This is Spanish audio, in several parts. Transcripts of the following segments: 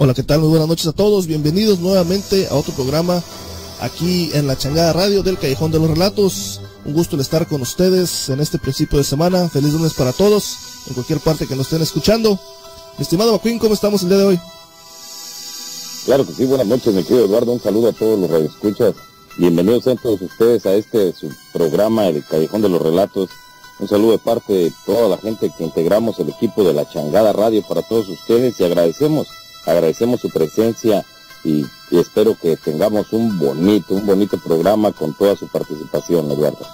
Hola, ¿qué tal? Muy buenas noches a todos. Bienvenidos nuevamente a otro programa aquí en la Changada Radio del Callejón de los Relatos. Un gusto el estar con ustedes en este principio de semana. Feliz lunes para todos, en cualquier parte que nos estén escuchando. Mi estimado McQueen, ¿cómo estamos el día de hoy? Claro que sí, buenas noches, mi querido Eduardo. Un saludo a todos los radioescuchas. Bienvenidos a todos ustedes a su programa, el Callejón de los Relatos. Un saludo de parte de toda la gente que integramos el equipo de la Changada Radio para todos ustedes y agradecemos su presencia y espero que tengamos un bonito programa con toda su participación, Eduardo.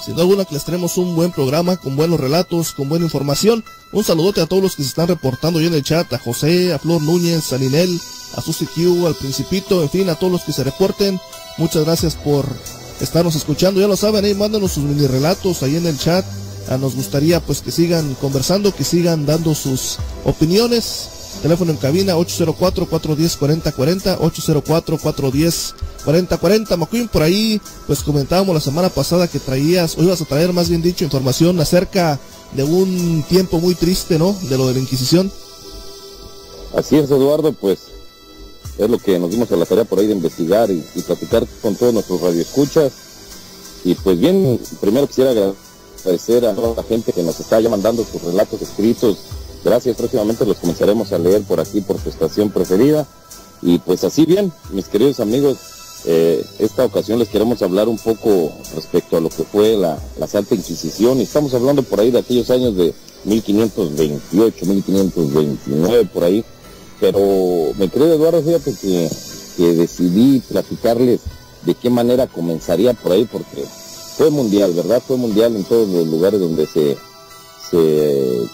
Sin duda alguna que les tenemos un buen programa, con buenos relatos, con buena información. Un saludote a todos los que se están reportando hoy en el chat, a José, a Flor Núñez, a Ninel, a Susi Q, al Principito, en fin, a todos los que se reporten. Muchas gracias por estarnos escuchando, ya lo saben, ahí mándanos sus mini relatos ahí en el chat. Nos gustaría pues que sigan conversando, que sigan dando sus opiniones. Teléfono en cabina 804-410-4040, 804-410-4040. McQueen, por ahí pues comentábamos la semana pasada que ibas a traer más bien dicho información acerca de un tiempo muy triste, ¿no? De lo de la Inquisición. Así es, Eduardo, pues es lo que nos dimos a la tarea por ahí de investigar y platicar con todos nuestros radioescuchas. Y pues bien, primero quisiera agradecer a toda la gente que nos está ya mandando sus relatos escritos. Gracias, próximamente los comenzaremos a leer por aquí, por su estación preferida. Y pues así bien, mis queridos amigos, esta ocasión les queremos hablar un poco respecto a lo que fue la Santa Inquisición. Y estamos hablando por ahí de aquellos años de 1528, 1529, por ahí. Pero, mi querido Eduardo, fíjate que decidí platicarles de qué manera comenzaría por ahí, porque fue mundial, ¿verdad? Fue mundial en todos los lugares donde se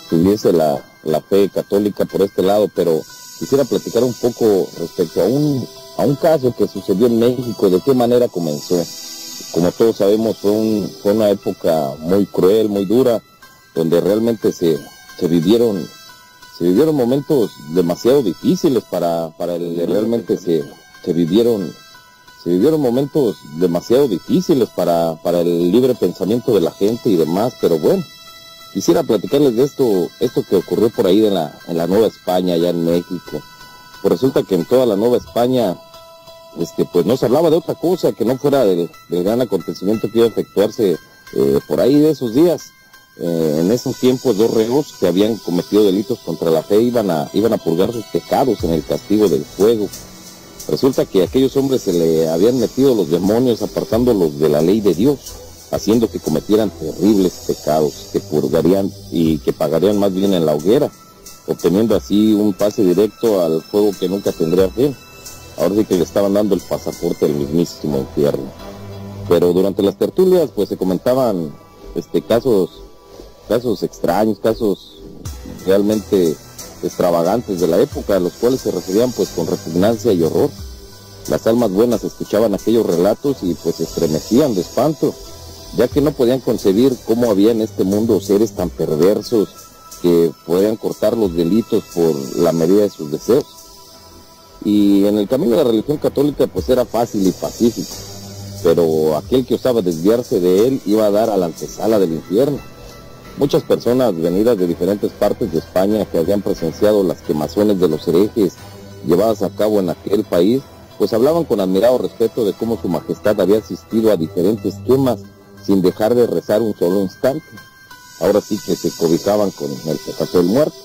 tuviese la fe católica por este lado, pero quisiera platicar un poco respecto a un caso que sucedió en México, de qué manera comenzó. Como todos sabemos, fue una época muy cruel, muy dura, donde realmente se vivieron momentos demasiado difíciles realmente se vivieron momentos demasiado difíciles para el libre pensamiento de la gente y demás, pero bueno, quisiera platicarles de esto que ocurrió por ahí en la Nueva España, allá en México. Pues resulta que en toda la Nueva España, pues no se hablaba de otra cosa que no fuera del gran acontecimiento que iba a efectuarse por ahí de esos días. En esos tiempos, 2 reos que habían cometido delitos contra la fe iban a purgar sus pecados en el castigo del fuego. Resulta que a aquellos hombres se le habían metido los demonios apartándolos de la ley de Dios, haciendo que cometieran terribles pecados que purgarían y que pagarían más bien en la hoguera, obteniendo así un pase directo al fuego que nunca tendría fin. Ahora sí que le estaban dando el pasaporte al mismísimo infierno. Pero durante las tertulias pues se comentaban casos extraños, casos realmente extravagantes de la época, a los cuales se referían pues con repugnancia y horror. Las almas buenas escuchaban aquellos relatos y pues se estremecían de espanto, ya que no podían concebir cómo había en este mundo seres tan perversos que podían cortar los delitos por la medida de sus deseos. Y en el camino de la religión católica pues era fácil y pacífico, pero aquel que osaba desviarse de él iba a dar a la antesala del infierno. Muchas personas venidas de diferentes partes de España que habían presenciado las quemazones de los herejes llevadas a cabo en aquel país, pues hablaban con admirado respeto de cómo su majestad había asistido a diferentes quemas sin dejar de rezar un solo instante. Ahora sí que se cobijaban con el pecado del muerto.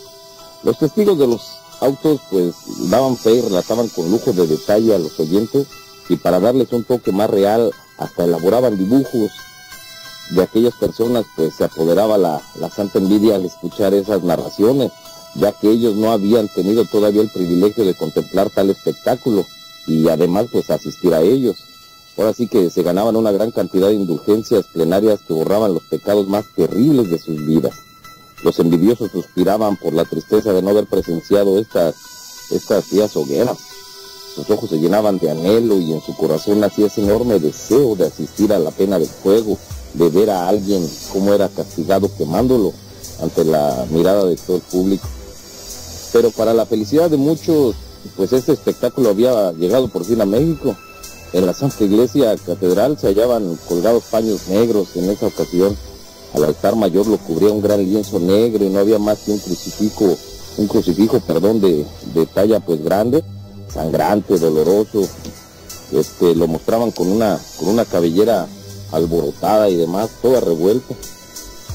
Los testigos de los autos pues daban fe y relataban con lujo de detalle a los oyentes, y para darles un toque más real hasta elaboraban dibujos. De aquellas personas pues se apoderaba la santa envidia al escuchar esas narraciones, ya que ellos no habían tenido todavía el privilegio de contemplar tal espectáculo y además pues asistir a ellos. Ahora sí que se ganaban una gran cantidad de indulgencias plenarias que borraban los pecados más terribles de sus vidas. Los envidiosos suspiraban por la tristeza de no haber presenciado estas frías hogueras. Sus ojos se llenaban de anhelo y en su corazón nacía ese enorme deseo de asistir a la pena del fuego, de ver a alguien cómo era castigado quemándolo ante la mirada de todo el público. Pero para la felicidad de muchos, pues este espectáculo había llegado por fin a México. En la Santa Iglesia Catedral se hallaban colgados paños negros en esa ocasión. Al altar mayor lo cubría un gran lienzo negro y no había más que un crucifijo crucifijo, de talla pues grande, sangrante, doloroso. Lo mostraban con una cabellera alborotada y demás, toda revuelta,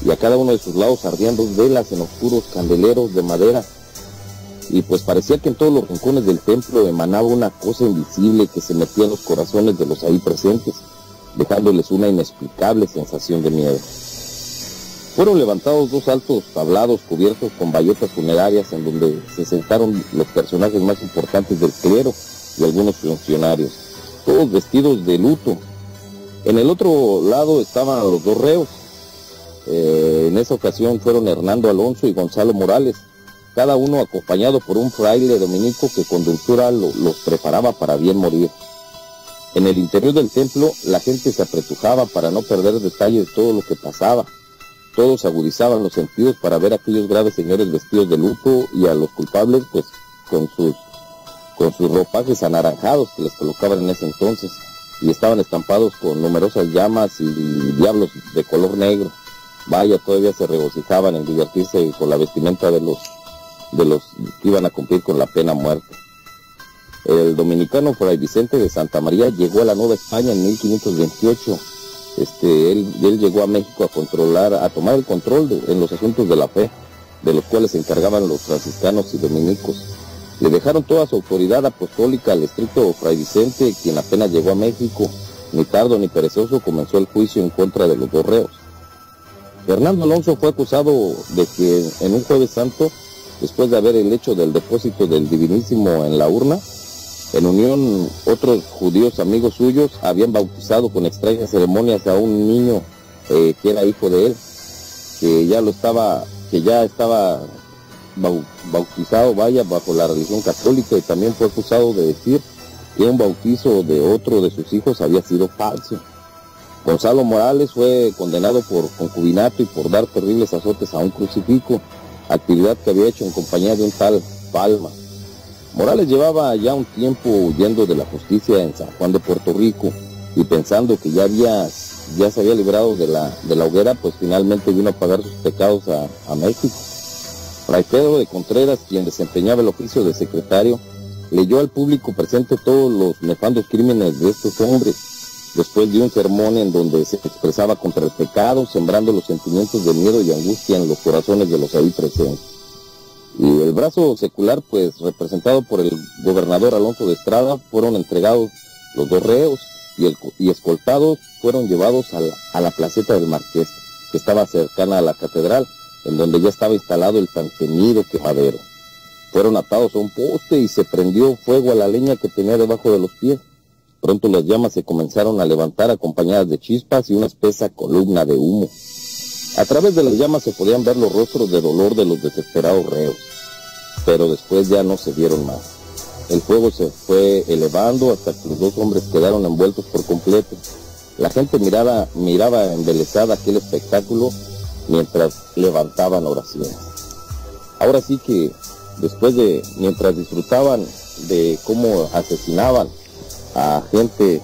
y a cada uno de sus lados ardían 2 velas en oscuros candeleros de madera, y pues parecía que en todos los rincones del templo emanaba una cosa invisible que se metía en los corazones de los ahí presentes, dejándoles una inexplicable sensación de miedo. Fueron levantados 2 altos tablados cubiertos con bayotas funerarias en donde se sentaron los personajes más importantes del clero y algunos funcionarios, todos vestidos de luto. En el otro lado estaban los 2 reos. En esa ocasión fueron Hernando Alonso y Gonzalo Morales, cada uno acompañado por un fraile dominico que con dulzura los preparaba para bien morir. En el interior del templo la gente se apretujaba para no perder detalle de todo lo que pasaba. Todos agudizaban los sentidos para ver a aquellos graves señores vestidos de luto y a los culpables pues con sus ropajes anaranjados que les colocaban en ese entonces, y estaban estampados con numerosas llamas y diablos de color negro. Vaya, todavía se regocijaban en divertirse con la vestimenta de los que iban a cumplir con la pena muerte. El dominicano Fray Vicente de Santa María llegó a la Nueva España en 1528. Él llegó a México a tomar el control en los asuntos de la fe, de los cuales se encargaban los franciscanos y dominicos. Le dejaron toda su autoridad apostólica al estricto Fray Vicente, quien apenas llegó a México, ni tardo ni perezoso, comenzó el juicio en contra de los 2 reos. Fernando Alonso fue acusado de que en un Jueves Santo, después de haber el hecho del depósito del Divinísimo en la urna, en unión otros judíos amigos suyos habían bautizado con extrañas ceremonias a un niño que era hijo de él, que ya estaba bautizado, bajo la religión católica, y también fue acusado de decir que un bautizo de otro de sus hijos había sido falso. Gonzalo Morales fue condenado por concubinato y por dar terribles azotes a un crucifijo, actividad que había hecho en compañía de un tal Palma. Morales llevaba ya un tiempo huyendo de la justicia en San Juan de Puerto Rico, y pensando que ya se había librado de la hoguera, pues finalmente vino a pagar sus pecados a México. Fray Pedro de Contreras, quien desempeñaba el oficio de secretario, leyó al público presente todos los nefandos crímenes de estos hombres, después de un sermón en donde se expresaba contra el pecado, sembrando los sentimientos de miedo y angustia en los corazones de los ahí presentes. Y el brazo secular, pues representado por el gobernador Alonso de Estrada, fueron entregados los 2 reos y escoltados fueron llevados a la placeta del Marqués, que estaba cercana a la catedral, en donde ya estaba instalado el tan temido quemadero. Fueron atados a un poste y se prendió fuego a la leña que tenía debajo de los pies. Pronto las llamas se comenzaron a levantar acompañadas de chispas y una espesa columna de humo. A través de las llamas se podían ver los rostros de dolor de los desesperados reos, pero después ya no se vieron más. El fuego se fue elevando hasta que los 2 hombres quedaron envueltos por completo. La gente miraba embelesada aquel espectáculo mientras levantaban oraciones. Ahora sí que mientras disfrutaban de cómo asesinaban a gente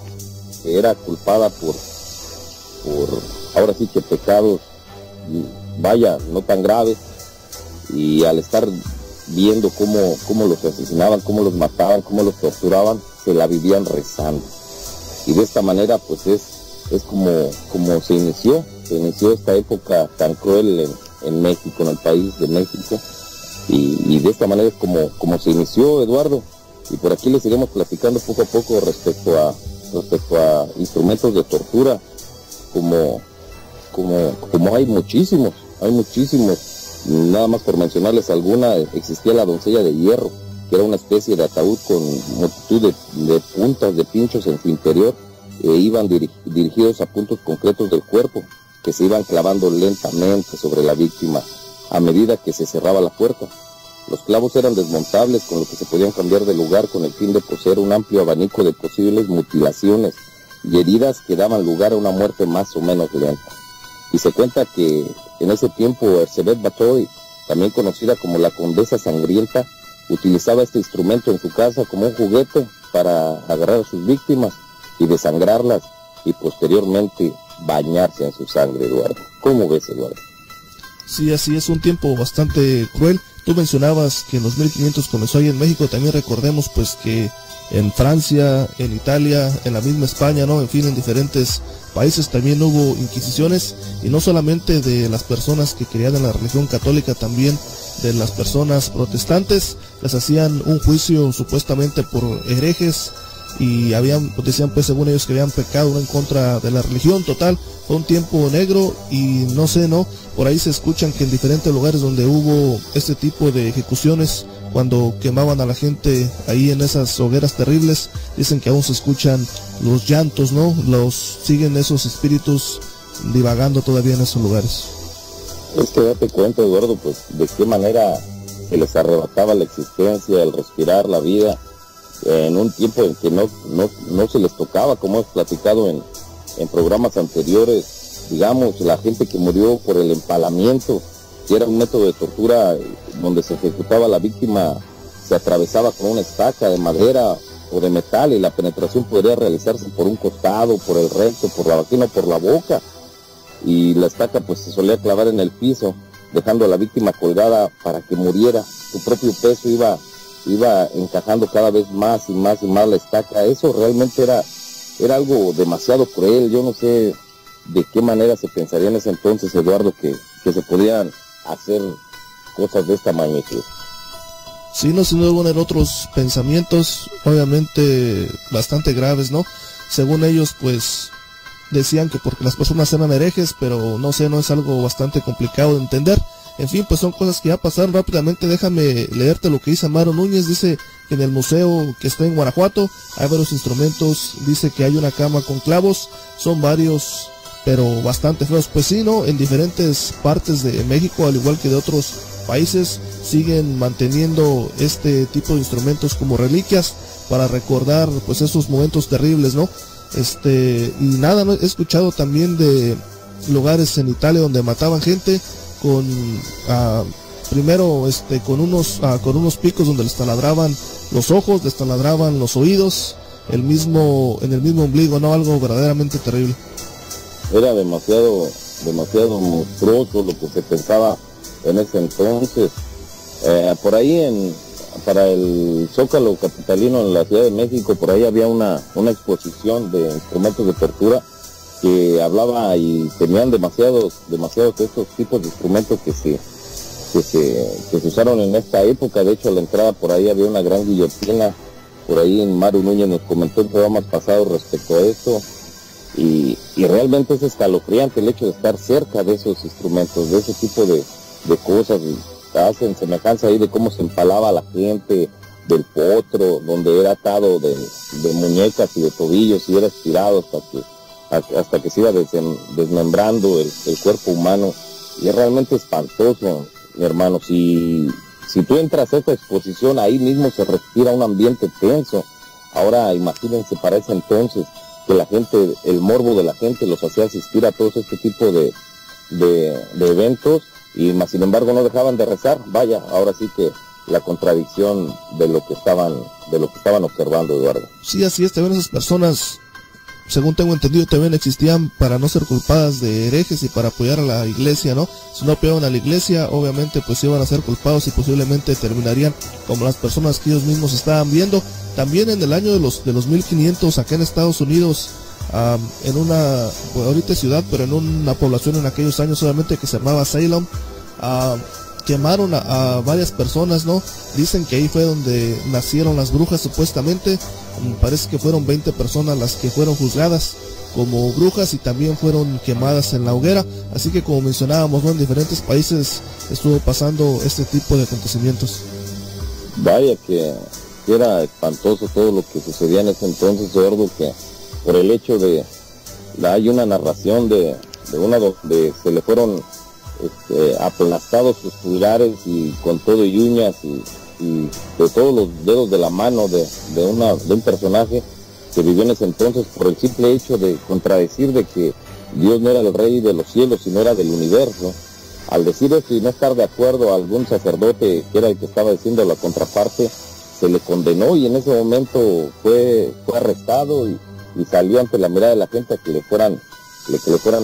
que era culpada por ahora sí que pecados, no tan graves, y al estar viendo cómo los asesinaban, cómo los mataban, cómo los torturaban, se la vivían rezando. Y de esta manera pues es como se inició esta época tan cruel en México, en el país de México, y de esta manera es como se inició, Eduardo. Y por aquí les iremos platicando poco a poco respecto a instrumentos de tortura, como hay muchísimos, nada más por mencionarles alguna. Existía la doncella de hierro, que era una especie de ataúd con multitud de puntas de pinchos en su interior, e iban dirigidos a puntos concretos del cuerpo, que se iban clavando lentamente sobre la víctima a medida que se cerraba la puerta. Los clavos eran desmontables, con lo que se podían cambiar de lugar con el fin de poseer un amplio abanico de posibles mutilaciones y heridas que daban lugar a una muerte más o menos lenta. Y se cuenta que en ese tiempo Elizabeth Báthory, también conocida como la Condesa Sangrienta, utilizaba este instrumento en su casa como un juguete para agarrar a sus víctimas y desangrarlas y posteriormente bañarse en su sangre, Eduardo. ¿Cómo ves, Eduardo? Sí, así es, un tiempo bastante cruel, Tú mencionabas que en los 1500 comenzó ahí en México, también recordemos pues que en Francia, en Italia, en la misma España, ¿no? En fin, en diferentes países también hubo inquisiciones, y no solamente de las personas que creían en la religión católica, también de las personas protestantes. Les hacían un juicio supuestamente por herejes, y decían pues según ellos que habían pecado en contra de la religión. Total, fue un tiempo negro, y no sé, ¿no? Por ahí se escuchan que en diferentes lugares donde hubo este tipo de ejecuciones, cuando quemaban a la gente ahí en esas hogueras terribles, dicen que aún se escuchan los llantos, ¿no? Siguen esos espíritus divagando todavía en esos lugares. Es que date cuenta, Eduardo, pues de qué manera se les arrebataba la existencia, el respirar, la vida, en un tiempo en que no se les tocaba, como hemos platicado en programas anteriores. Digamos, la gente que murió por el empalamiento, que era un método de tortura donde se ejecutaba a la víctima, se atravesaba con una estaca de madera o de metal, y la penetración podría realizarse por un costado, por el recto, por la vagina o por la boca, y la estaca pues se solía clavar en el piso, dejando a la víctima colgada para que muriera. Su propio peso iba encajando cada vez más y más y más la estaca. Eso realmente era algo demasiado cruel. Yo no sé de qué manera se pensaría en ese entonces, Eduardo, que se podían hacer cosas de esta magnitud. Sí, no, sin duda alguna, en otros pensamientos, obviamente bastante graves, ¿no? Según ellos, pues, decían que porque las personas eran herejes, pero no sé, no es algo bastante complicado de entender. En fin, pues son cosas que ya pasaron. Rápidamente déjame leerte lo que dice Amaro Núñez. Dice que en el museo que está en Guanajuato hay varios instrumentos, dice que hay una cama con clavos, son varios, pero bastante feos. Pues sí, ¿no? En diferentes partes de México, al igual que de otros países, siguen manteniendo este tipo de instrumentos como reliquias para recordar pues esos momentos terribles, ¿no? Y nada, ¿no? He escuchado también de lugares en Italia donde mataban gente con primero con unos picos donde les taladraban los ojos, les taladraban los oídos, en el mismo ombligo, ¿no? Algo verdaderamente terrible. Era demasiado monstruoso lo que se pensaba en ese entonces. Por ahí para el Zócalo capitalino en la Ciudad de México, por ahí había una exposición de instrumentos de tortura que hablaba, y tenían demasiados de estos tipos de instrumentos que se usaron en esta época. De hecho, a la entrada por ahí había una gran guillotina. Por ahí Maru Núñez nos comentó en programas pasados respecto a esto, y realmente es escalofriante el hecho de estar cerca de esos instrumentos, de ese tipo de cosas. Hacen semejanza ahí de cómo se empalaba a la gente, del potro, donde era atado de muñecas y de tobillos, y era estirado hasta que se iba desmembrando el cuerpo humano. Y es realmente espantoso, mi hermano. Si tú entras a esta exposición, ahí mismo se respira un ambiente tenso. Ahora imagínense para ese entonces que la gente, el morbo de la gente los hacía asistir a todos este tipo de eventos, y más sin embargo no dejaban de rezar. Vaya, ahora sí que la contradicción de lo que estaban observando, Eduardo. Sí, así es. También esas personas, según tengo entendido, también existían para no ser culpadas de herejes y para apoyar a la iglesia, ¿no? Si no apoyaban a la iglesia, obviamente pues iban a ser culpados y posiblemente terminarían como las personas que ellos mismos estaban viendo. También en el año de los 1500, acá en Estados Unidos, en una, pues ahorita ciudad, pero en una población en aquellos años solamente que se llamaba Salem, quemaron a varias personas, ¿no? Dicen que ahí fue donde nacieron las brujas supuestamente. Parece que fueron 20 personas las que fueron juzgadas como brujas y también fueron quemadas en la hoguera. Así que, como mencionábamos, ¿no? En diferentes países estuvo pasando este tipo de acontecimientos. Vaya que era espantoso todo lo que sucedía en ese entonces, Eduardo, que por el hecho hay una narración de una donde se le fueron aplastados sus pulgares, y con todo y uñas y de todos los dedos de la mano de un personaje que vivió en ese entonces, por el simple hecho de contradecir de que Dios no era el rey de los cielos, sino era del universo. Al decir esto y no estar de acuerdo a algún sacerdote que era el que estaba diciendo la contraparte, se le condenó, y en ese momento fue arrestado y salió ante la mirada de la gente a que le fueran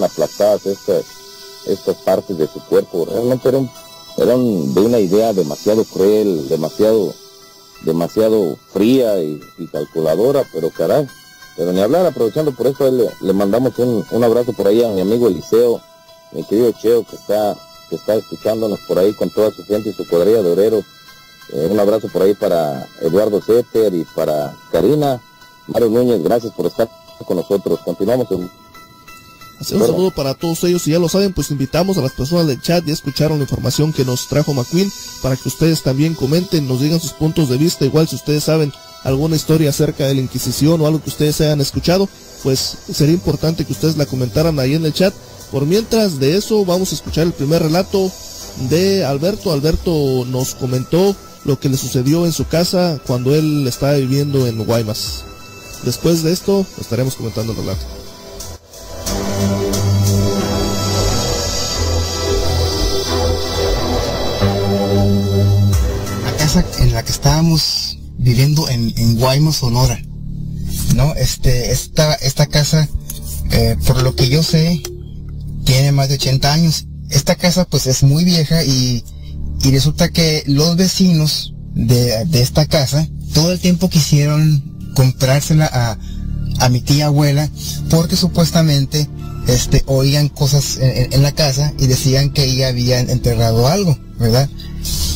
aplastadas estas partes de su cuerpo. Realmente era un eran de una idea demasiado cruel, demasiado fría y calculadora, pero caray, pero ni hablar. Aprovechando por eso, le mandamos un abrazo por ahí a mi amigo Eliseo, mi querido Cheo, que está escuchándonos por ahí con toda su gente y su cuadrilla de oreros. Un abrazo por ahí para Eduardo Zetter y para Karina. Mario Núñez, gracias por estar con nosotros. Continuamos en... Así un saludo para todos ellos, y ya lo saben, pues invitamos a las personas del chat, ya escucharon la información que nos trajo McQueen, para que ustedes también comenten, nos digan sus puntos de vista. Igual si ustedes saben alguna historia acerca de la Inquisición o algo que ustedes hayan escuchado, pues sería importante que ustedes la comentaran ahí en el chat. Por mientras de eso, vamos a escuchar el primer relato de Alberto. Alberto nos comentó lo que le sucedió en su casa cuando él estaba viviendo en Guaymas. Después de esto, estaremos comentando el relato. La casa en la que estábamos viviendo en Guaymas, Sonora, ¿no? Esta casa, por lo que yo sé, tiene más de 80 años. Esta casa pues es muy vieja y resulta que los vecinos de esta casa todo el tiempo quisieron comprársela a mi tía abuela, porque supuestamente oían cosas en la casa y decían que ella había enterrado algo, ¿verdad?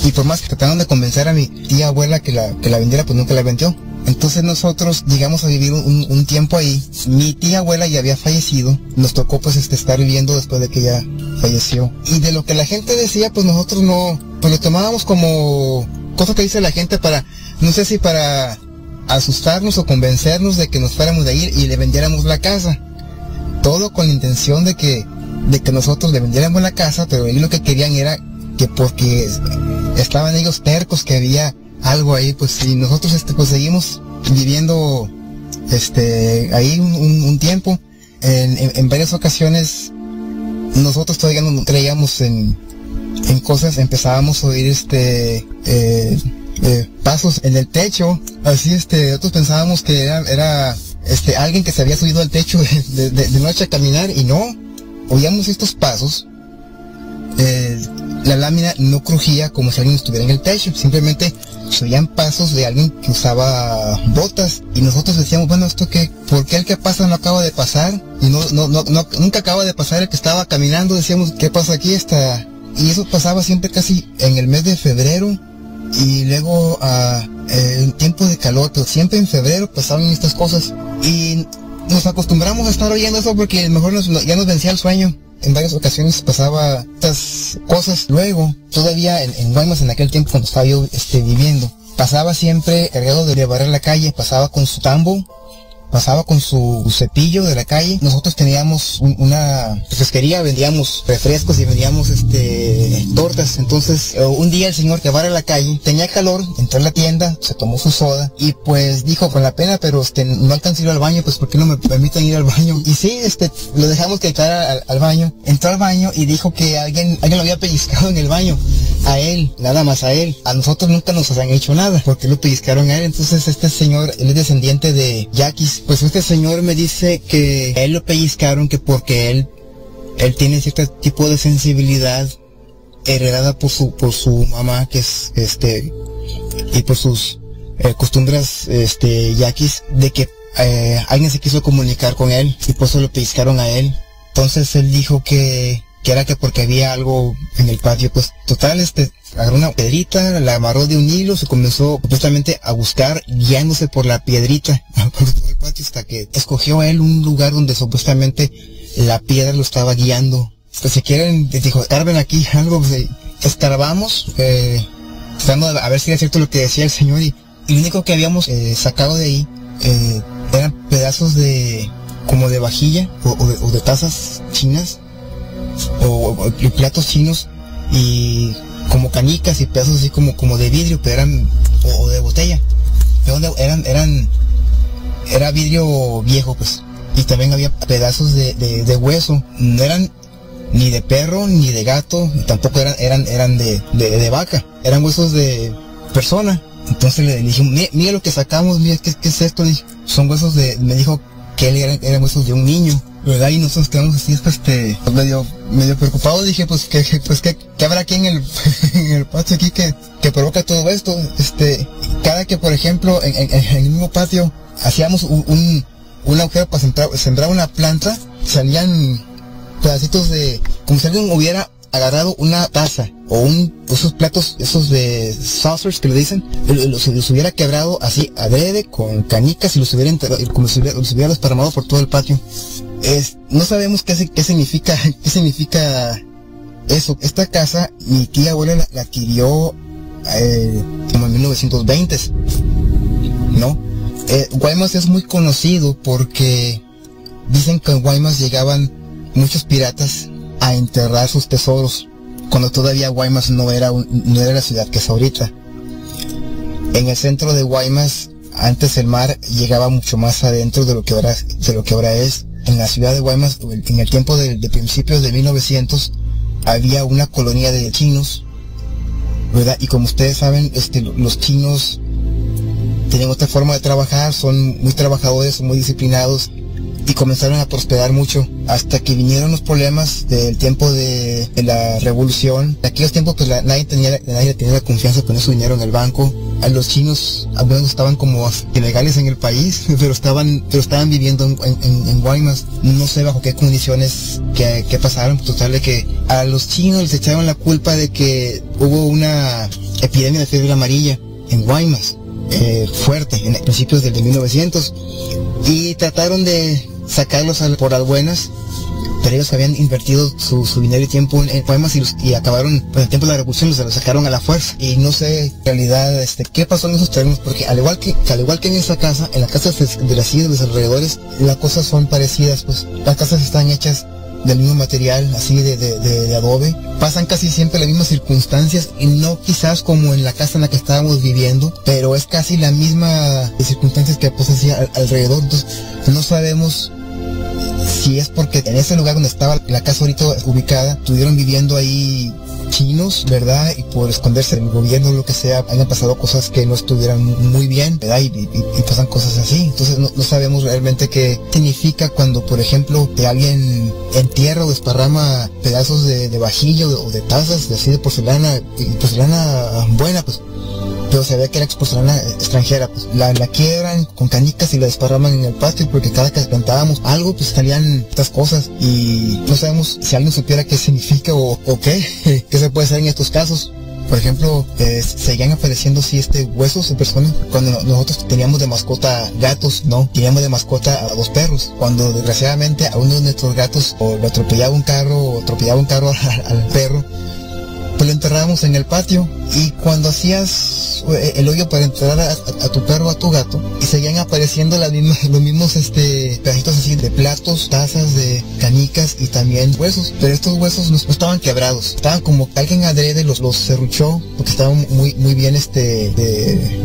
Y por más que trataron de convencer a mi tía abuela que la vendiera, pues nunca la vendió. Entonces nosotros llegamos a vivir un tiempo ahí. Mi tía abuela ya había fallecido, nos tocó pues estar viviendo después de que ella falleció. Y de lo que la gente decía, pues nosotros no, pues lo tomábamos como cosa que dice la gente para, no sé si para asustarnos o convencernos de que nos fuéramos de ahí y le vendiéramos la casa. Todo con la intención de que nosotros le vendiéramos la casa, pero ellos lo que querían era que porque estaban ellos tercos que había algo ahí, pues si nosotros pues seguimos viviendo ahí un tiempo. En varias ocasiones nosotros todavía no creíamos en cosas, empezábamos a oír pasos en el techo, así nosotros pensábamos que era alguien que se había subido al techo de noche a caminar, y no, oíamos estos pasos. La lámina no crujía como si alguien estuviera en el techo, simplemente se oían pasos de alguien que usaba botas, y nosotros decíamos, bueno, ¿esto qué? ¿Por qué el que pasa no acaba de pasar? Y nunca acaba de pasar el que estaba caminando. Decíamos, ¿qué pasa aquí? Y eso pasaba siempre casi en el mes de febrero, y luego en tiempo de calor, pero siempre en febrero pasaban estas cosas, y nos acostumbramos a estar oyendo eso porque mejor ya nos vencía el sueño. En varias ocasiones pasaba estas cosas. Luego, todavía en Guaymas, en aquel tiempo cuando estaba yo viviendo, pasaba siempre cargado de barrer la calle, pasaba con su tambo, pasaba con su cepillo de la calle. Nosotros teníamos una refresquería, vendíamos refrescos y vendíamos tortas. Entonces un día el señor que barre la calle tenía calor, entró a la tienda, se tomó su soda y pues dijo, con la pena, pero no alcanzo a ir al baño, pues ¿por qué no me permiten ir al baño? Y sí, lo dejamos que entrara al baño. Entró al baño y dijo que alguien lo había pellizcado en el baño. A él, nada más a él. A nosotros nunca nos han hecho nada, porque lo pellizcaron a él. Entonces este señor, él es descendiente de yaquis. Pues este señor me dice que a él lo pellizcaron que porque él tiene cierto tipo de sensibilidad heredada por su mamá, que es y por sus costumbres yaquis, de que alguien se quiso comunicar con él y por eso lo pellizcaron a él. Entonces él dijo que era que porque había algo en el patio. Pues total, agarró una piedrita, la amarró de un hilo, se comenzó justamente a buscar, guiándose por la piedrita por todo el patio, hasta que escogió él un lugar donde supuestamente la piedra lo estaba guiando. Pues si quieren, dijo, escarben aquí algo, pues, escarbamos, tratando de a ver si era cierto lo que decía el señor, y lo único que habíamos sacado de ahí eran pedazos como de vajilla o de tazas chinas, o platos chinos, y como canicas y pedazos así como de vidrio, pero eran o de botella, pero era vidrio viejo, pues. Y también había pedazos de hueso, no eran ni de perro ni de gato, y tampoco eran de vaca, eran huesos de persona. Entonces le dije, mira lo que sacamos, mira, ¿qué es esto? Son huesos me dijo que eran huesos de un niño. ¿verdad? Y nosotros quedamos así, medio preocupados. Dije, ¿qué habrá aquí en el patio aquí que provoca todo esto? Cada que, por ejemplo, en el mismo patio hacíamos un agujero para sembrar una planta, salían pedacitos como si alguien hubiera agarrado una taza o esos platos, esos de saucers que le dicen, los hubiera quebrado así adrede con canicas y los hubiera desparramado por todo el patio. No sabemos qué significa eso. Esta casa mi tía abuela la adquirió como en 1920, ¿no? Guaymas es muy conocido porque dicen que en Guaymas llegaban muchos piratas a enterrar sus tesoros cuando todavía Guaymas no era la ciudad que es ahorita. En el centro de Guaymas, antes el mar llegaba mucho más adentro de lo que ahora es. En la ciudad de Guaymas, en el tiempo de principios de 1900, había una colonia de chinos, ¿verdad? Y como ustedes saben, los chinos tienen otra forma de trabajar, son muy trabajadores, son muy disciplinados, y comenzaron a prosperar mucho hasta que vinieron los problemas del tiempo de la revolución. En aquellos tiempos pues nadie tenía la confianza con su dinero en el banco. A los chinos, algunos estaban como ilegales en el país, pero estaban viviendo en Guaymas. No sé bajo qué condiciones que pasaron. Total de que a los chinos les echaban la culpa de que hubo una epidemia de fiebre amarilla en Guaymas, fuerte, en principios del 1900, y trataron de sacarlos por las buenas, pero ellos habían invertido su dinero y tiempo en Guaymas y acabaron, pues en el tiempo de la revolución los sacaron a la fuerza. Y no sé en realidad qué pasó en esos términos, porque al igual que en esa casa, en la casa de las islas, de los alrededores, las cosas son parecidas, pues las casas están hechas del mismo material, así de adobe. Pasan casi siempre las mismas circunstancias, y no quizás como en la casa en la que estábamos viviendo, pero es casi la misma circunstancias que pues así alrededor. Entonces no sabemos si es porque en ese lugar donde estaba la casa ahorita ubicada, estuvieron viviendo ahí chinos, ¿verdad? Y por esconderse del gobierno, lo que sea, hayan pasado cosas que no estuvieran muy bien, ¿verdad? Y pasan cosas así. Entonces no sabemos realmente qué significa cuando, por ejemplo, alguien entierra o desparrama pedazos de vajilla o de tazas así de porcelana, y porcelana buena, pues, pero se ve que era porcelana extranjera, pues la quiebran con canicas y la desparraman en el patio, porque cada que plantábamos algo, pues salían estas cosas, y no sabemos si alguien supiera qué significa o qué se puede hacer en estos casos. Por ejemplo, seguían apareciendo huesos de personas cuando nosotros teníamos de mascota gatos, ¿no? Teníamos de mascota a 2 perros. Cuando desgraciadamente a uno de nuestros gatos o lo atropellaba un carro al perro, pues lo enterrábamos en el patio, y cuando hacías el hoyo para enterrar a tu perro o a tu gato, y seguían apareciendo los mismos pedacitos así de platos, tazas, de canicas y también huesos, pero estos huesos no estaban quebrados, estaban como alguien adrede los serruchó, porque estaban muy bien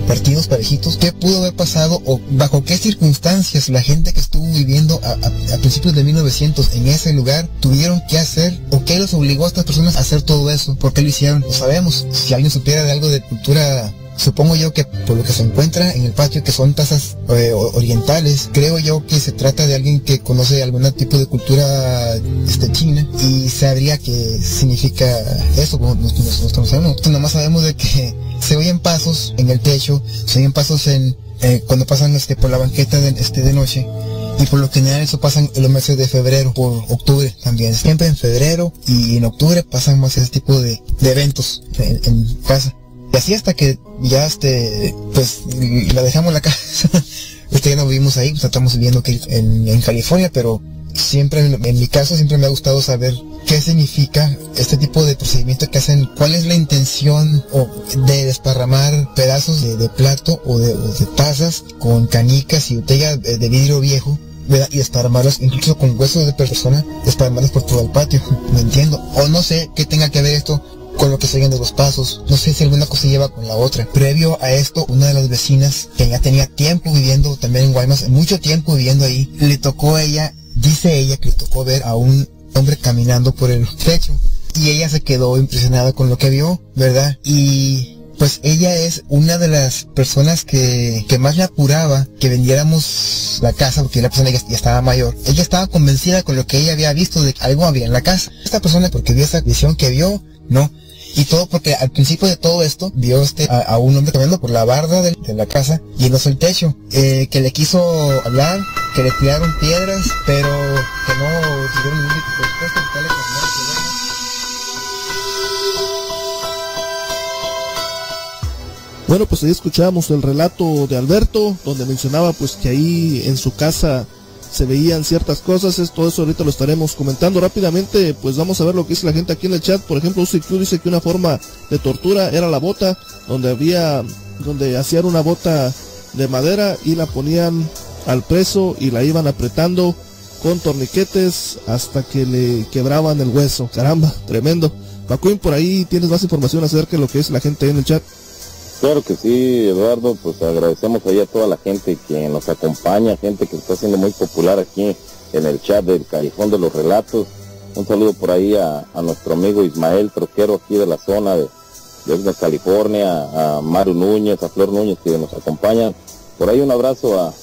partidos, parejitos. ¿Qué pudo haber pasado o bajo qué circunstancias la gente que estuvo viviendo a principios de 1900 en ese lugar tuvieron que hacer, o qué los obligó a estas personas a hacer todo eso? ¿Por qué lo hicieron? No sabemos. Si alguien supiera de algo de cultura, supongo yo que por lo que se encuentra en el patio, que son tazas orientales, creo yo que se trata de alguien que conoce algún tipo de cultura china, y sabría qué significa eso. Nosotros nomás sabemos de que se oyen pasos en el techo, se oyen pasos cuando pasan por la banqueta de noche. Y por lo general eso pasan en los meses de febrero, por octubre también. Siempre en febrero y en octubre pasan más ese tipo de eventos en casa. Y así hasta que ya pues la dejamos la casa. Ya no vivimos ahí, pues estamos viviendo aquí en California, pero siempre, en mi caso, siempre me ha gustado saber qué significa este tipo de procedimiento que hacen, cuál es la intención de desparramar pedazos de plato o de tazas con canicas y botellas de vidrio viejo, ¿verdad? Y desparramarlas incluso con huesos de persona, desparramarlas por todo el patio. No entiendo, o no sé qué tenga que ver esto con lo que siguen de los pasos. No sé si alguna cosa lleva con la otra. Previo a esto, una de las vecinas que ya tenía tiempo viviendo también en Guaymas, mucho tiempo viviendo ahí, dice ella que le tocó ver a un hombre caminando por el techo, y ella se quedó impresionada con lo que vio, ¿verdad? Y pues ella es una de las personas que más le apuraba que vendiéramos la casa, porque la persona ya estaba mayor. Ella estaba convencida con lo que ella había visto de que algo había en la casa. Esta persona, porque vio esa visión que vio, no. Y todo porque al principio de todo esto vio a un hombre caminando por la barda de la casa yéndose el techo, que le quiso hablar, que le tiraron piedras, pero que no tuvieron ningún respuesta, tal vez Bueno, pues ahí escuchábamos el relato de Alberto, donde mencionaba pues que ahí en su casa se veían ciertas cosas. Todo eso ahorita lo estaremos comentando rápidamente. Pues vamos a ver lo que dice la gente aquí en el chat. Por ejemplo, UCQ dice que una forma de tortura era la bota, donde hacían una bota de madera y la ponían al preso y la iban apretando con torniquetes hasta que le quebraban el hueso. Caramba, tremendo. Macuín, por ahí tienes más información acerca de lo que es la gente en el chat. Claro que sí, Eduardo, pues agradecemos ahí a toda la gente que nos acompaña, gente que está siendo muy popular aquí en el chat del Callejón de los Relatos. Un saludo por ahí a nuestro amigo Ismael, troquero aquí de la zona de California, a Maru Núñez, a Flor Núñez que nos acompañan. Por ahí un abrazo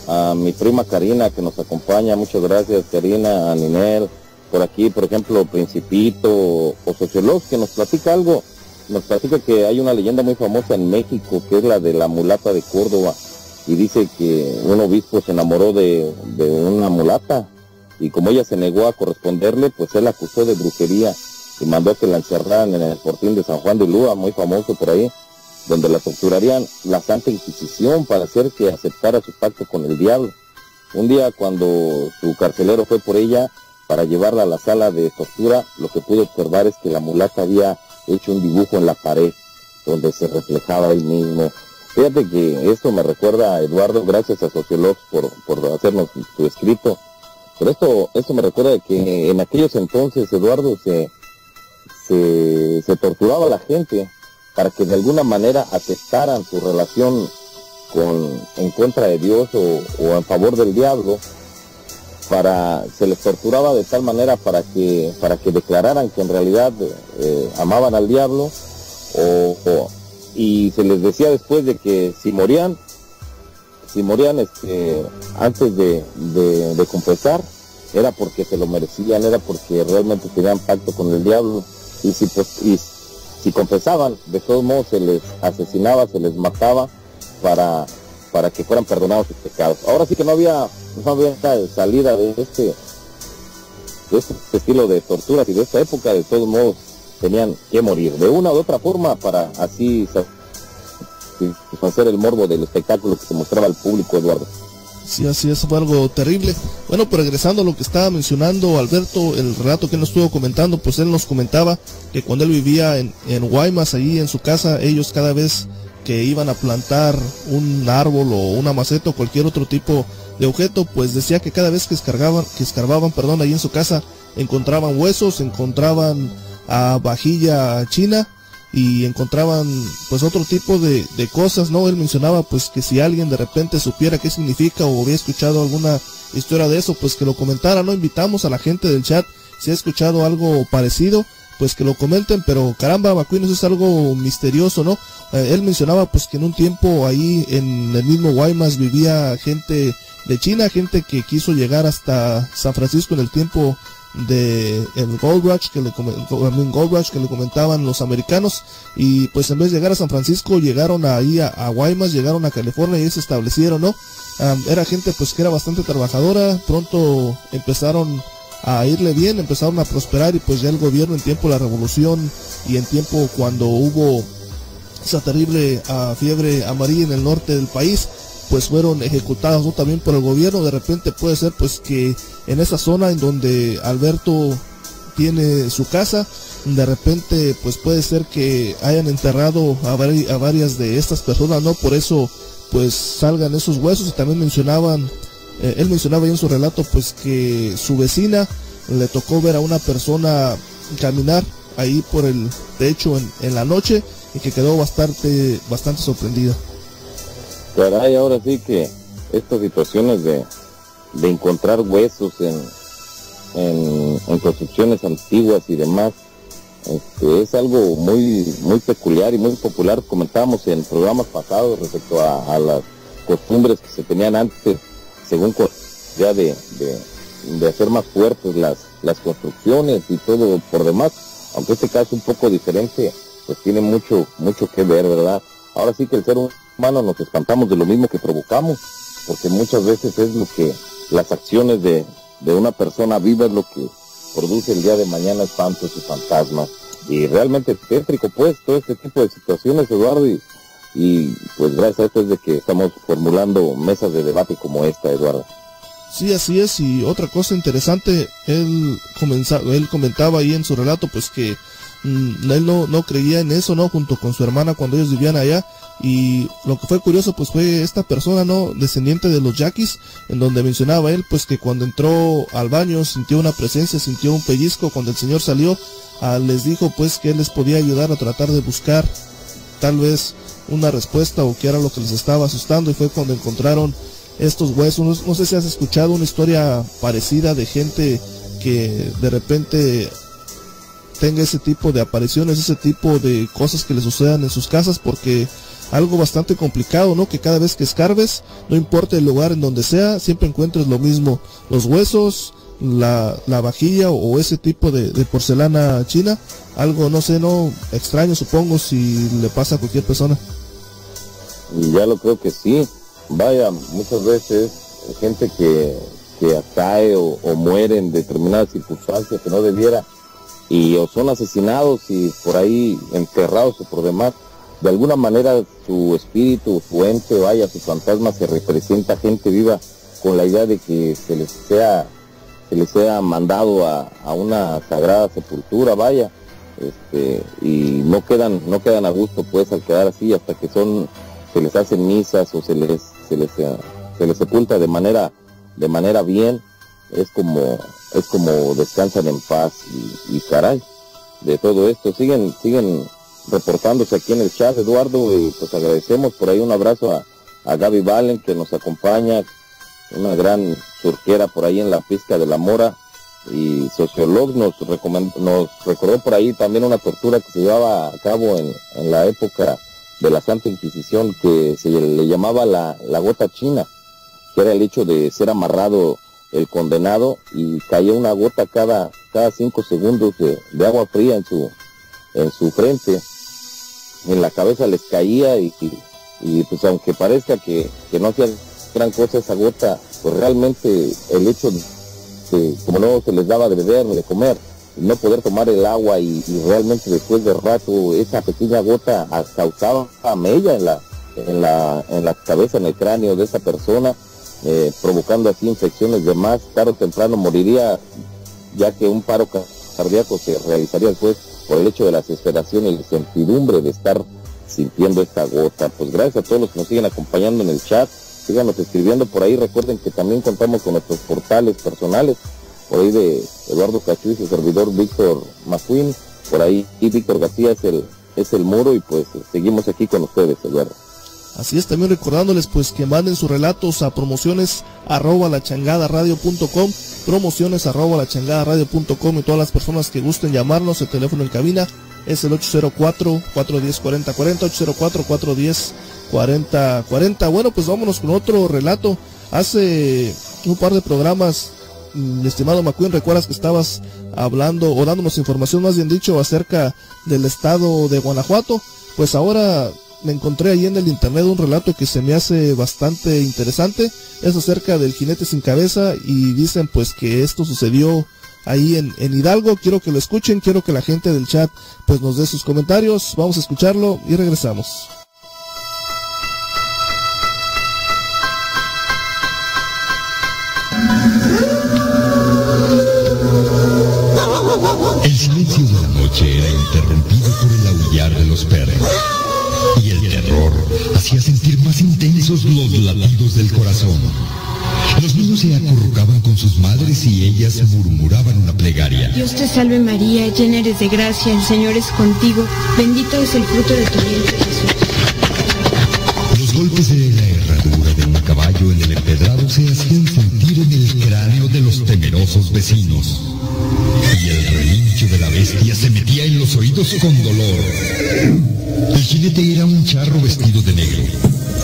a mi prima Karina que nos acompaña, muchas gracias Karina, a Ninel, por aquí por ejemplo Principito o Sociolog que nos platica algo. Nos platica que hay una leyenda muy famosa en México, que es la de la mulata de Córdoba, y dice que un obispo se enamoró de una mulata, y como ella se negó a corresponderle, pues él la acusó de brujería, y mandó a que la encerraran en el fortín de San Juan de Ulúa, muy famoso por ahí, donde la torturarían la Santa Inquisición para hacer que aceptara su pacto con el diablo. Un día cuando su carcelero fue por ella, para llevarla a la sala de tortura, lo que pude observar es que la mulata había hecho un dibujo en la pared donde se reflejaba él mismo. Fíjate que esto me recuerda a Eduardo, gracias a Sociologs por hacernos tu escrito, pero esto me recuerda de que en aquellos entonces, Eduardo, se torturaba a la gente para que de alguna manera atestaran su relación en contra de Dios o en favor del diablo. Se les torturaba de tal manera para que declararan que en realidad amaban al diablo, y se les decía después de que si morían antes de confesar, era porque se lo merecían, era porque realmente tenían pacto con el diablo, y si confesaban, de todos modos se les asesinaba, se les mataba para que fueran perdonados sus pecados. Ahora sí que no había salida de este estilo de torturas y de esta época. De todos modos tenían que morir de una u otra forma para así satisfacer el morbo del espectáculo que se mostraba al público, Eduardo. Sí, así es, fue algo terrible. Bueno, pues regresando a lo que estaba mencionando Alberto, el relato que él nos estuvo comentando, pues él nos comentaba que cuando él vivía en Guaymas, allí en su casa, ellos cada vez que iban a plantar un árbol o una maceta o cualquier otro tipo de objeto, pues decía que cada vez que escarbaban, ahí en su casa, encontraban huesos, encontraban vajilla china y encontraban pues otro tipo de cosas, ¿no? Él mencionaba pues que si alguien de repente supiera qué significa o había escuchado alguna historia de eso, pues que lo comentara, ¿no? Invitamos a la gente del chat, si ha escuchado algo parecido, pues que lo comenten, pero caramba, Macuín, eso es algo misterioso, ¿no? Él mencionaba pues que en un tiempo ahí en el mismo Guaymas vivía gente de China, gente que quiso llegar hasta San Francisco en el tiempo de el Gold Rush que le comentaban los americanos, y pues en vez de llegar a San Francisco llegaron ahí a Guaymas, llegaron a California y ahí se establecieron, ¿no? Era gente pues que era bastante trabajadora, pronto empezaron a irle bien, empezaron a prosperar, y pues ya el gobierno en tiempo de la revolución y en tiempo cuando hubo esa terrible fiebre amarilla en el norte del país, pues fueron ejecutados, ¿no? También por el gobierno. De repente puede ser pues que en esa zona en donde Alberto tiene su casa, de repente pues puede ser que hayan enterrado a varias de estas personas, ¿no? Por eso pues salgan esos huesos. Y también él mencionaba ahí en su relato pues que su vecina le tocó ver a una persona caminar ahí por el techo en la noche, y que quedó bastante sorprendida. Caray, ahora sí que estas situaciones de encontrar huesos en construcciones antiguas y demás, Es algo muy peculiar y muy popular. Comentábamos en programas pasados respecto a las costumbres que se tenían antes, según ya de hacer más fuertes las construcciones y todo por demás, aunque este caso un poco diferente, pues tiene mucho que ver, ¿verdad? Ahora sí que el ser humano nos espantamos de lo mismo que provocamos, porque muchas veces es lo que las acciones de una persona viva es lo que produce el día de mañana espantos y fantasmas, y realmente tétrico pues todo este tipo de situaciones, Eduardo, y pues gracias a esto es de que estamos formulando mesas de debate como esta, Eduardo. Sí, así es. Y otra cosa interesante, él comentaba ahí en su relato pues que él no creía en eso, ¿no? Junto con su hermana cuando ellos vivían allá. Y lo que fue curioso pues fue esta persona, ¿no? Descendiente de los yaquis, en donde mencionaba él pues que cuando entró al baño sintió una presencia, sintió un pellizco. Cuando el señor salió, les dijo pues que él les podía ayudar a tratar de buscar tal vez una respuesta o qué era lo que les estaba asustando, y fue cuando encontraron estos huesos. No sé si has escuchado una historia parecida de gente que de repente tenga ese tipo de apariciones, ese tipo de cosas que le sucedan en sus casas, porque algo bastante complicado, ¿no? Que cada vez que escarbes, no importa el lugar en donde sea, siempre encuentres lo mismo, los huesos, la vajilla o ese tipo de porcelana china, algo, no sé, no extraño, supongo, si le pasa a cualquier persona. Ya lo creo que sí. Vaya, muchas veces gente que cae o muere en determinadas circunstancias que no debiera, y o son asesinados y por ahí enterrados o por demás, de alguna manera su espíritu, su ente, vaya, su fantasma se representa a gente viva con la idea de que se les sea mandado a una sagrada sepultura, vaya, y no quedan a gusto pues al quedar así, hasta que se les hacen misas o se les sepulta de manera bien. Es como descansan en paz, y caray, de todo esto siguen reportándose aquí en el chat, Eduardo, y pues agradecemos por ahí. Un abrazo a Gaby Valen, que nos acompaña, una gran surquera por ahí en la pizca de la Mora, y Sociolog nos recordó por ahí también una tortura que se llevaba a cabo en la época de la Santa Inquisición, que se le llamaba la gota china, que era el hecho de ser amarrado el condenado y caía una gota cada 5 segundos de agua fría en su frente, en la cabeza les caía, y pues aunque parezca que no hacía gran cosa esa gota, pues realmente el hecho de como no se les daba de beber ni de comer, no poder tomar el agua, y realmente después de rato esa pequeña gota causaba mella en la cabeza, en el cráneo de esa persona, provocando así infecciones de más. Tarde o temprano moriría, ya que un paro cardíaco se realizaría después por el hecho de la desesperación y la incertidumbre de estar sintiendo esta gota. Pues gracias a todos los que nos siguen acompañando en el chat, síganos escribiendo por ahí. Recuerden que también contamos con nuestros portales personales, por ahí de Eduardo Cachú y su servidor Víctor Macuín, por ahí, y Víctor García es el muro, y pues seguimos aquí con ustedes, Eduardo. Así es, también recordándoles pues que manden sus relatos a promociones@lachangadaradio.com, promociones@lachangadaradio.com, y todas las personas que gusten llamarnos. El teléfono en cabina es el 804-410-4040, 804-410-4040. Bueno, pues vámonos con otro relato. Hace un par de programas, mi estimado McQueen, recuerdas que estabas hablando, o dándonos información más bien dicho, acerca del estado de Guanajuato. Pues ahora me encontré ahí en el internet un relato que se me hace bastante interesante. Es acerca del jinete sin cabeza, y dicen pues que esto sucedió ahí en Hidalgo. Quiero que lo escuchen, quiero que la gente del chat pues nos dé sus comentarios. Vamos a escucharlo y regresamos. El silencio de la noche era interrumpido por el aullar de los perros, y el terror hacía sentir más intensos los latidos del corazón. Los niños se acurrucaban con sus madres y ellas murmuraban una plegaria. Dios te salve María, llena eres de gracia, el Señor es contigo, bendito es el fruto de tu vientre Jesús. Los golpes de la herradura de un caballo en el empedrado se hacían sentir en el cráneo de los temerosos. temerosos vecinos. Y el relincho de la bestia se metía en los oídos con dolor. El jinete era un charro vestido de negro,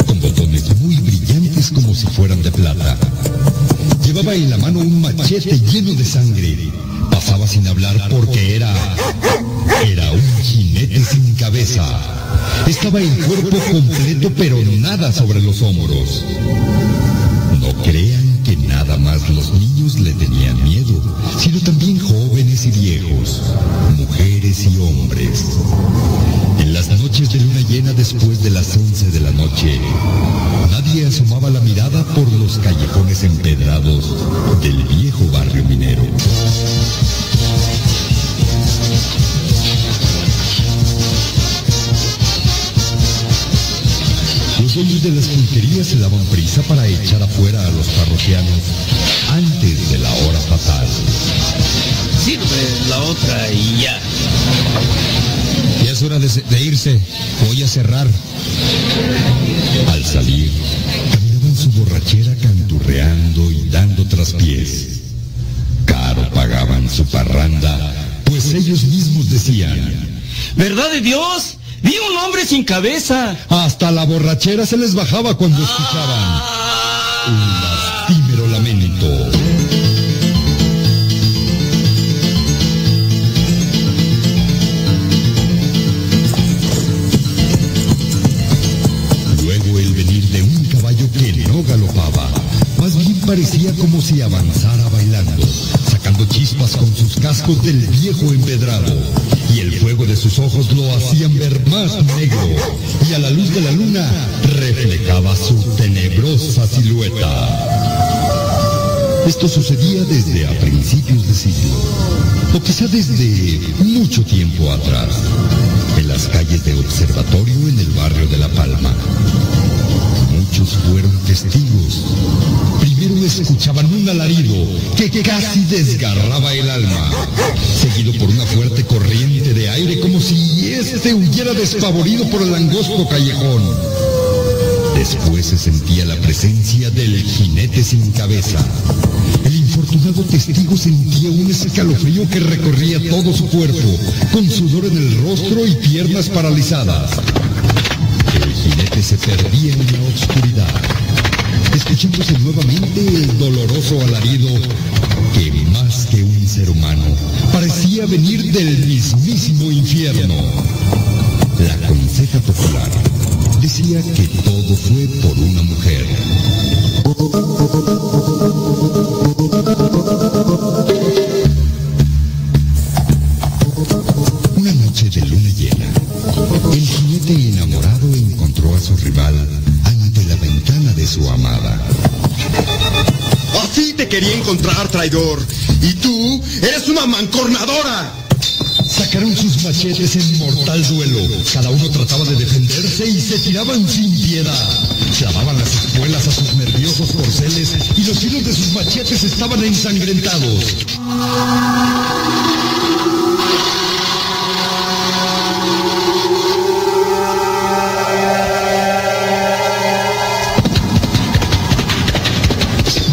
con botones muy brillantes como si fueran de plata. Llevaba en la mano un machete lleno de sangre. Pasaba sin hablar porque era un jinete sin cabeza. Estaba el cuerpo completo, pero nada sobre los hombros. No crean que nada más los niños le tenían miedo, sino también jóvenes y viejos, mujeres y hombres. En las noches de luna llena, después de las 11 de la noche, nadie asomaba la mirada por los callejones empedrados del viejo barrio minero. Los dueños de las pulquerías se daban prisa para echar afuera a los parroquianos antes de la hora fatal. Sirve la otra y ya. Ya es hora de irse. Voy a cerrar. Al salir, caminaban su borrachera canturreando y dando traspiés. Caro pagaban su parranda, pues ellos mismos decían: ¿verdad de Dios? Vi un hombre sin cabeza. Hasta la borrachera se les bajaba cuando escuchaban un lastimero lamento. Luego el venir de un caballo que no galopaba, más bien parecía como si avanzara bailando, sacando chispas con sus cascos del viejo empedrado, y el fuego de sus ojos lo hacían ver más negro, y a la luz de la luna reflejaba su tenebrosa silueta. Esto sucedía desde a principios de siglo, o quizá desde mucho tiempo atrás, en las calles de Observatorio en el barrio de La Palma. Muchos fueron testigos. Primero escuchaban un alarido que casi desgarraba el alma, seguido por una fuerte corriente de aire como si éste huyera despavorido por el angosto callejón. Después se sentía la presencia del jinete sin cabeza. El infortunado testigo sentía un escalofrío que recorría todo su cuerpo, con sudor en el rostro y piernas paralizadas. El jinete se perdía en la oscuridad, escuchándose nuevamente el doloroso alarido que, más que un ser humano, parecía venir del mismísimo infierno. La conseja popular decía que todo fue por una mujer. Una noche de luna llena, el jinete enamorado encontró a su rival ante la ventana de su amada. Así te quería encontrar, traidor. Y tú eres una mancornadora. Sacaron sus machetes en mortal duelo. Cada uno trataba de defenderse y se tiraban sin piedad. Clavaban las espuelas a sus nerviosos corceles y los filos de sus machetes estaban ensangrentados.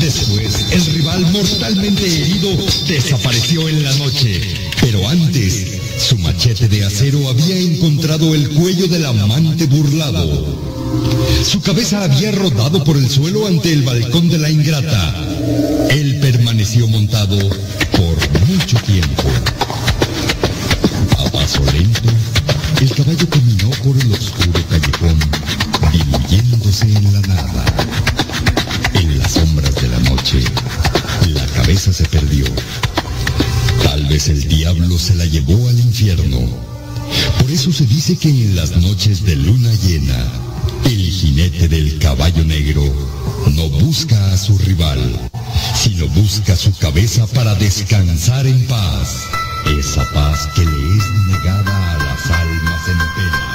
Después, el rival, mortalmente herido, desapareció en la noche. Pero antes, su machete de acero había encontrado el cuello del amante burlado. Su cabeza había rodado por el suelo ante el balcón de la ingrata. Él permaneció montado por mucho tiempo. A paso lento, el caballo caminó por el oscuro callejón, diluyéndose en la nada. En las sombras de la noche, la cabeza se perdió. Tal vez el diablo se la llevó al infierno. Por eso se dice que en las noches de luna llena, el jinete del caballo negro no busca a su rival, sino busca su cabeza para descansar en paz. Esa paz que le es negada a las almas en pena.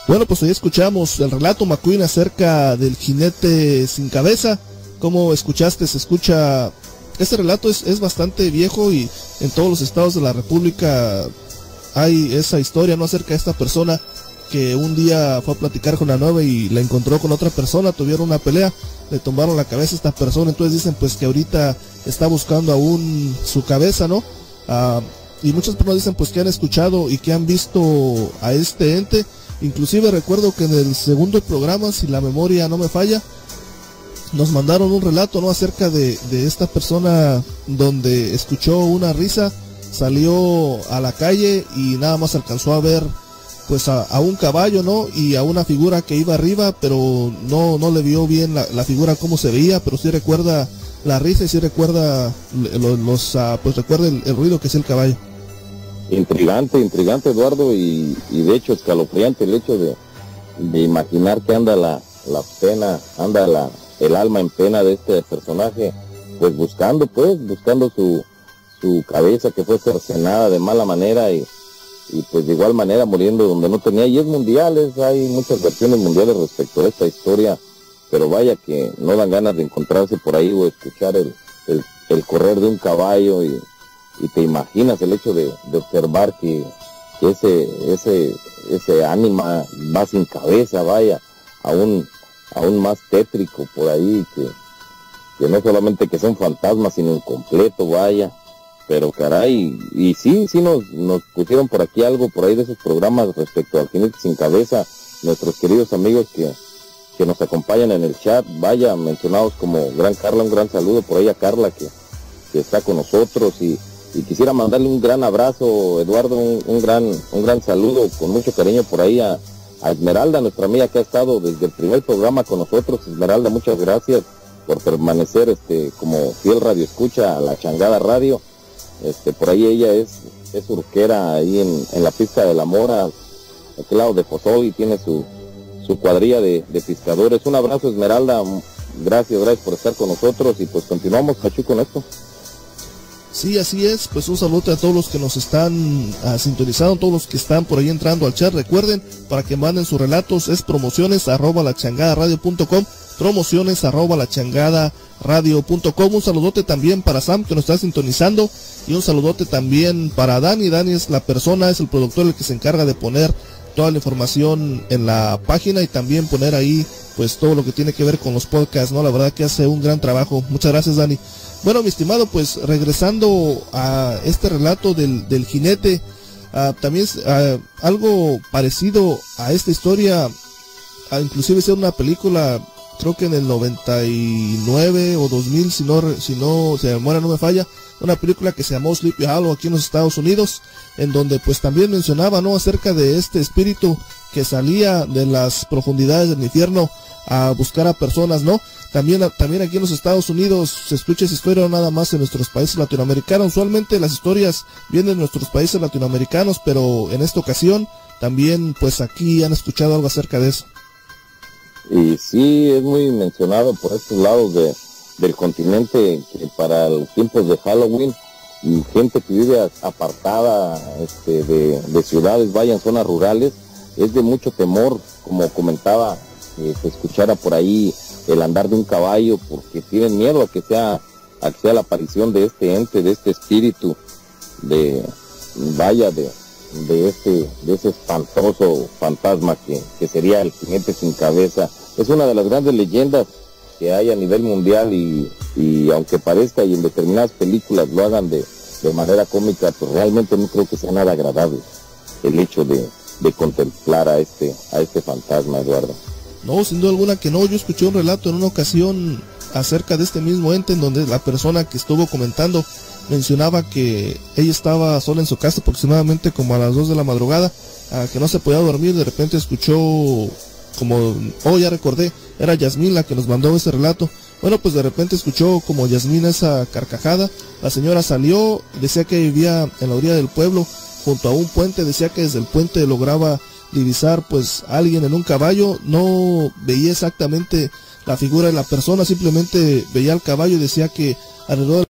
Bueno, pues ahí escuchamos el relato McQueen acerca del jinete sin cabeza. Como escuchaste, se escucha... Este relato es bastante viejo y en todos los estados de la República hay esa historia, ¿no?, acerca de esta persona que un día fue a platicar con la nueva y la encontró con otra persona, tuvieron una pelea, le tumbaron la cabeza a esta persona, entonces dicen pues que ahorita está buscando aún su cabeza, ¿no? Y muchas personas dicen pues que han escuchado y que han visto a este ente. Inclusive recuerdo que en el segundo programa, si la memoria no me falla, nos mandaron un relato, ¿no?, acerca de esta persona donde escuchó una risa, salió a la calle y nada más alcanzó a ver pues a un caballo, ¿no?, y a una figura que iba arriba, pero no le vio bien la figura cómo se veía, pero sí recuerda la risa y sí recuerda pues recuerda el ruido que es el caballo. Intrigante Eduardo, y de hecho escalofriante el hecho de imaginar que anda la pena, anda el alma en pena de este personaje, pues buscando su cabeza que fue cercenada de mala manera y pues de igual manera muriendo donde no tenía, y es mundial, hay muchas versiones mundiales respecto a esta historia, pero vaya que no dan ganas de encontrarse por ahí o escuchar el correr de un caballo y te imaginas el hecho de observar que ese ánima va sin cabeza, vaya, aún más tétrico por ahí, que no solamente que son fantasmas, sino incompleto, vaya, pero caray, y sí nos pusieron por aquí algo por ahí de esos programas respecto al jinete sin cabeza, nuestros queridos amigos que nos acompañan en el chat, vaya, mencionados como Gran Carla, un gran saludo por ahí a Carla que está con nosotros, y quisiera mandarle un gran abrazo, Eduardo, un gran saludo con mucho cariño por ahí a Esmeralda, nuestra amiga que ha estado desde el primer programa con nosotros. Esmeralda, muchas gracias por permanecer como fiel radio escucha a La Changada Radio. Por ahí ella es urquera ahí en la pista de la Mora, a aquel lado de Pozol, y tiene su cuadrilla de pescadores. Un abrazo, Esmeralda, gracias por estar con nosotros, y pues continuamos, Pachu, con esto. Sí, así es, pues un saludo a todos los que nos están sintonizando, todos los que están por ahí entrando al chat. Recuerden, para que manden sus relatos, es promociones@lachangadaradio.com, promociones@lachangadaradio.com. Un saludote también para Sam, que nos está sintonizando, y un saludote también para Dani. Dani es el productor, el que se encarga de poner toda la información en la página y también poner ahí pues todo lo que tiene que ver con los podcasts, ¿no? La verdad que hace un gran trabajo. Muchas gracias, Dani. Bueno, mi estimado, pues regresando a este relato del jinete, también algo parecido a esta historia, inclusive es una película, creo que en el 99 o 2000, si la memoria no me falla, una película que se llamó Sleepy Hollow aquí en los Estados Unidos, en donde pues también mencionaba, ¿no?, acerca de este espíritu que salía de las profundidades del infierno a buscar a personas, ¿no? También aquí en los Estados Unidos se escucha esa historia, no nada más en nuestros países latinoamericanos. Usualmente las historias vienen de nuestros países latinoamericanos, pero en esta ocasión también pues aquí han escuchado algo acerca de eso. Y sí, es muy mencionado por estos lados del continente, que para los tiempos de Halloween, y gente que vive apartada de ciudades, vaya, en zonas rurales, es de mucho temor, como comentaba, se escuchara por ahí el andar de un caballo, porque tienen miedo a que sea la aparición de este ente, de este espíritu, de ese espantoso fantasma que sería el jinete sin cabeza. Es una de las grandes leyendas que hay a nivel mundial, y aunque parezca y en determinadas películas lo hagan de manera cómica, pues realmente no creo que sea nada agradable el hecho de contemplar a este fantasma, Eduardo. No, sin duda alguna que no. Yo escuché un relato en una ocasión acerca de este mismo ente, en donde la persona que estuvo comentando mencionaba que ella estaba sola en su casa aproximadamente como a las 2 de la madrugada, que no se podía dormir. De repente escuchó ya recordé, era Yasmín la que nos mandó ese relato. Bueno, pues de repente escuchó como Yasmín esa carcajada. La señora salió, decía que vivía en la orilla del pueblo, junto a un puente. Decía que desde el puente lograba divisar pues a alguien en un caballo. No veía exactamente la figura de la persona, simplemente veía el caballo, y decía que alrededor